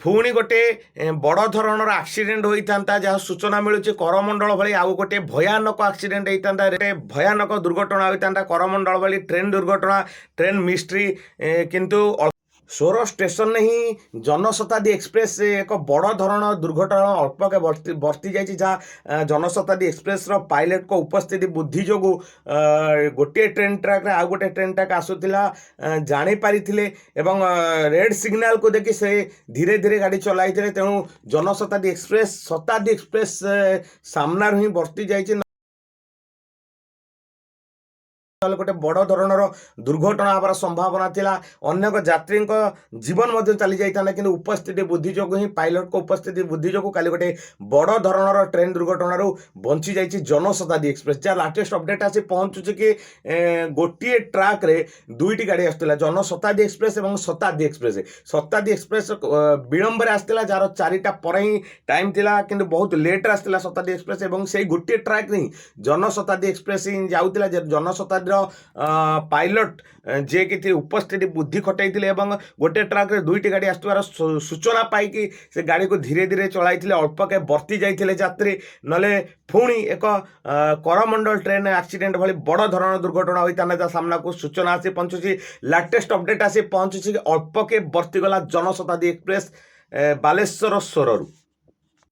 ପୁଣି ଗୋଟେ ବଡ଼ ଧରଣର ଆକ୍ସିଡେଣ୍ଟ ହୋଇଥାନ୍ତା, ଯାହା ସୂଚନା ମିଳୁଛି କରମଣ୍ଡଳ ଭଳି ଆଉ ଗୋଟେ ଭୟାନକ ଆକ୍ସିଡେଣ୍ଟ ହେଇଥାନ୍ତା, ଗୋଟେ ଭୟାନକ ଦୁର୍ଘଟଣା ହୋଇଥାନ୍ତା କରମଣ୍ଡଳ ଭଳି ଟ୍ରେନ୍ ଦୁର୍ଘଟଣା, ଟ୍ରେନ୍ ମିଷ୍ଟ୍ରି। କିନ୍ତୁ ସୋର ଷ୍ଟେସନରେ ହିଁ ଜନଶତାବ୍ଦୀ ଏକ୍ସପ୍ରେସ୍ ଏକ ବଡ଼ ଧରଣ ଦୁର୍ଘଟଣା ଅଳ୍ପକେ ବର୍ତ୍ତି ଯାଇଛି, ଯାହା ଜନଶତାବ୍ଦୀ ଏକ୍ସପ୍ରେସ୍ର ପାଇଲଟଙ୍କ ଉପସ୍ଥିତି ବୁଦ୍ଧି ଯୋଗୁଁ ଗୋଟିଏ ଟ୍ରେନ୍ ଟ୍ରାକ୍ରେ ଆଉ ଗୋଟେ ଟ୍ରେନ୍ ଟ୍ରାକ୍ ଆସୁଥିଲା ଜାଣିପାରିଥିଲେ ଏବଂ ରେଡ୍ ସିଗ୍ନାଲକୁ ଦେଖି ସେ ଧୀରେ ଧୀରେ ଗାଡ଼ି ଚଲାଇଥିଲେ। ତେଣୁ ଜନଶତାବ୍ଦୀ ଏକ୍ସପ୍ରେସ୍ ଶତାବ୍ଦୀ ଏକ୍ସପ୍ରେସ୍ ସାମ୍ନାରୁ ହିଁ ବର୍ତ୍ତି ଯାଇଛି, ଗୋଟେ ବଡ଼ ଧରଣର ଦୁର୍ଘଟଣା ହେବାର ସମ୍ଭାବନା ଥିଲା। ଅନେକ ଯାତ୍ରୀଙ୍କ ଜୀବନ ମଧ୍ୟ ଚାଲି ଯାଇଥାନ୍ତା, କିନ୍ତୁ ଉପସ୍ଥିତି ବୁଦ୍ଧି ଯୋଗୁଁ ହିଁ ପାଇଲଟଙ୍କ ଉପସ୍ଥିତି ବୁଦ୍ଧି ଯୋଗୁଁ କାଲି ଗୋଟେ ବଡ଼ ଧରଣର ଟ୍ରେନ୍ ଦୁର୍ଘଟଣାରୁ ବଞ୍ଚି ଯାଇଛି ଜନଶତାବ୍ଦୀ ଏକ୍ସପ୍ରେସ୍। ଯାହା ଲାଟେଷ୍ଟ ଅପଡେଟ୍ ଆସି ପହଞ୍ଚୁଛି କି ଗୋଟିଏ ଟ୍ରାକ୍ରେ ଦୁଇଟି ଗାଡ଼ି ଆସୁଥିଲା, ଜନଶତାବ୍ଦୀ ଏକ୍ସପ୍ରେସ୍ ଏବଂ ଶତାବ୍ଦୀ ଏକ୍ସପ୍ରେସ୍। ଶତାବ୍ଦୀ ଏକ୍ସପ୍ରେସ୍ ବିଳମ୍ବରେ ଆସିଥିଲା, ଯାହାର 4ଟା ପରେ ହିଁ ଟାଇମ୍ ଥିଲା, କିନ୍ତୁ ବହୁତ ଲେଟ୍ରେ ଆସିଥିଲା ଶତାବ୍ଦୀ ଏକ୍ସପ୍ରେସ୍ ଏବଂ ସେଇ ଗୋଟିଏ ଟ୍ରାକ୍ରେ ହିଁ ଜନଶତାବ୍ଦୀ ଏକ୍ସପ୍ରେସ୍ ହିଁ ଯାଉଥିଲା। ଜନଶତାବ୍ଦୀ ପାଇଲଟ ଯିଏକି ଉପସ୍ଥିତି ବୁଦ୍ଧି ଖଟାଇଥିଲେ ଏବଂ ଗୋଟିଏ ଟ୍ରାକ୍ରେ ଦୁଇଟି ଗାଡ଼ି ଆସୁଥିବାର ସୂଚନା ପାଇକି ସେ ଗାଡ଼ିକୁ ଧୀରେ ଧୀରେ ଚଳାଇଥିଲେ, ଅଳ୍ପକେ ବର୍ତ୍ତି ଯାଇଥିଲେ ଯାତ୍ରୀ, ନହେଲେ ପୁଣି ଏକ କରମଣ୍ଡଳ ଟ୍ରେନ୍ ଆକ୍ସିଡେଣ୍ଟ ଭଳି ବଡ଼ ଧରଣର ଦୁର୍ଘଟଣା ହୋଇଥାନ୍ତା, ଯାହା ସାମ୍ନାକୁ ସୂଚନା ଆସି ପହଞ୍ଚୁଛି। ଲାଟେଷ୍ଟ ଅପଡେଟ୍ ଆସି ପହଞ୍ଚୁଛି, ଅଳ୍ପକେ ବର୍ତ୍ତିଗଲା ଜନଶତାବ୍ଦୀ ଏକ୍ସପ୍ରେସ୍ ବାଲେଶ୍ୱର ସୋରରୁ।